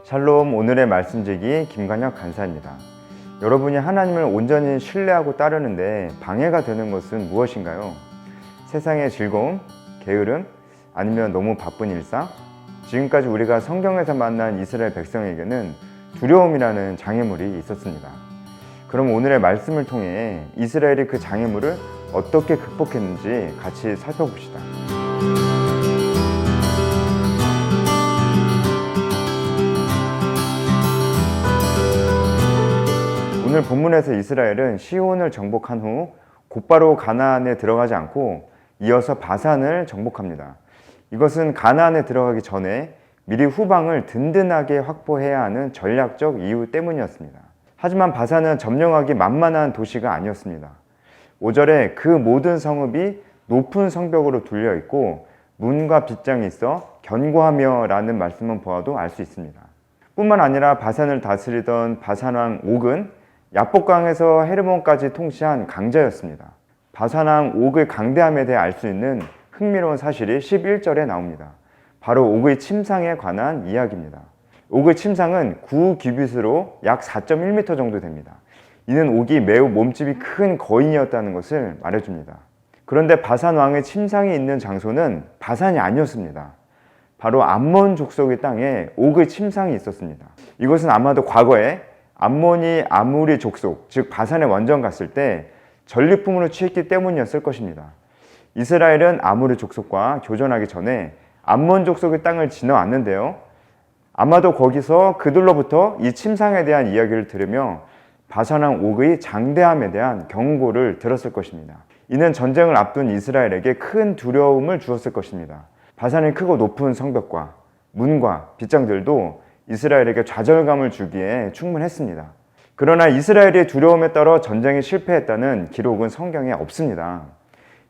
샬롬, 오늘의 말씀지기 김관혁 간사입니다. 여러분이 하나님을 온전히 신뢰하고 따르는데 방해가 되는 것은 무엇인가요? 세상의 즐거움, 게으름, 아니면 너무 바쁜 일상? 지금까지 우리가 성경에서 만난 이스라엘 백성에게는 두려움이라는 장애물이 있었습니다. 그럼 오늘의 말씀을 통해 이스라엘이 그 장애물을 어떻게 극복했는지 같이 살펴봅시다. 오늘 본문에서 이스라엘은 시온을 정복한 후 곧바로 가나안에 들어가지 않고 이어서 바산을 정복합니다. 이것은 가나안에 들어가기 전에 미리 후방을 든든하게 확보해야 하는 전략적 이유 때문이었습니다. 하지만 바산은 점령하기 만만한 도시가 아니었습니다. 5절에 그 모든 성읍이 높은 성벽으로 둘려 있고 문과 빗장이 있어 견고하며 라는 말씀만 보아도 알 수 있습니다. 뿐만 아니라 바산을 다스리던 바산왕 옥은 야복강에서 헤르몬까지 통치한 강자였습니다. 바산왕 옥의 강대함에 대해 알 수 있는 흥미로운 사실이 11절에 나옵니다. 바로 옥의 침상에 관한 이야기입니다. 옥의 침상은 9규빗으로 약 4.1m 정도 됩니다. 이는 옥이 매우 몸집이 큰 거인이었다는 것을 말해줍니다. 그런데 바산 왕의 침상이 있는 장소는 바산이 아니었습니다. 바로 암몬 족속의 땅에 옥의 침상이 있었습니다. 이것은 아마도 과거에 암몬이 아무리 족속, 즉 바산에 원정 갔을 때 전리품으로 취했기 때문이었을 것입니다. 이스라엘은 아무리 족속과 교전하기 전에 암몬 족속의 땅을 지나왔는데요. 아마도 거기서 그들로부터 이 침상에 대한 이야기를 들으며 바산왕 옥의 장대함에 대한 경고를 들었을 것입니다. 이는 전쟁을 앞둔 이스라엘에게 큰 두려움을 주었을 것입니다. 바산의 크고 높은 성벽과 문과 빗장들도 이스라엘에게 좌절감을 주기에 충분했습니다. 그러나 이스라엘의 두려움에 따라 전쟁에 실패했다는 기록은 성경에 없습니다.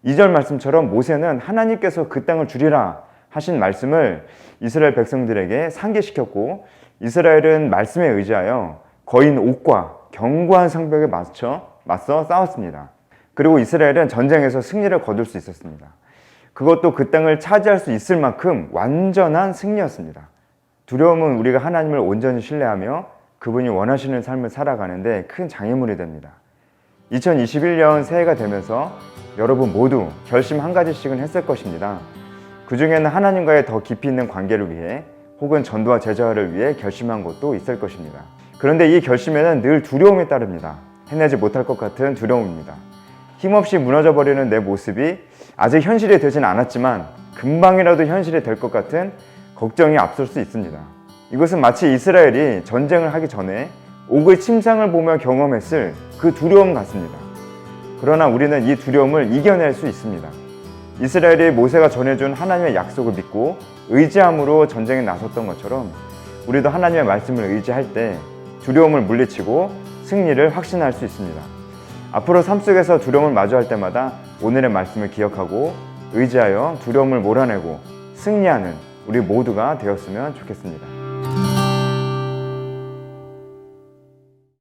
2절 말씀처럼 모세는 하나님께서 그 땅을 주리라 하신 말씀을 이스라엘 백성들에게 상기시켰고, 이스라엘은 말씀에 의지하여 거인 옥과 견고한 성벽에 맞서 싸웠습니다. 그리고 이스라엘은 전쟁에서 승리를 거둘 수 있었습니다. 그것도 그 땅을 차지할 수 있을 만큼 완전한 승리였습니다. 두려움은 우리가 하나님을 온전히 신뢰하며 그분이 원하시는 삶을 살아가는데 큰 장애물이 됩니다. 2021년 새해가 되면서 여러분 모두 결심 한 가지씩은 했을 것입니다. 그 중에는 하나님과의 더 깊이 있는 관계를 위해 혹은 전도와 제자를 위해 결심한 것도 있을 것입니다. 그런데 이 결심에는 늘 두려움이 따릅니다. 해내지 못할 것 같은 두려움입니다. 힘없이 무너져버리는 내 모습이 아직 현실이 되진 않았지만 금방이라도 현실이 될 것 같은 걱정이 앞설 수 있습니다. 이것은 마치 이스라엘이 전쟁을 하기 전에 옥의 침상을 보며 경험했을 그 두려움 같습니다. 그러나 우리는 이 두려움을 이겨낼 수 있습니다. 이스라엘이 모세가 전해준 하나님의 약속을 믿고 의지함으로 전쟁에 나섰던 것처럼 우리도 하나님의 말씀을 의지할 때 두려움을 물리치고 승리를 확신할 수 있습니다. 앞으로 삶 속에서 두려움을 마주할 때마다 오늘의 말씀을 기억하고 의지하여 두려움을 몰아내고 승리하는 우리 모두가 되었으면 좋겠습니다.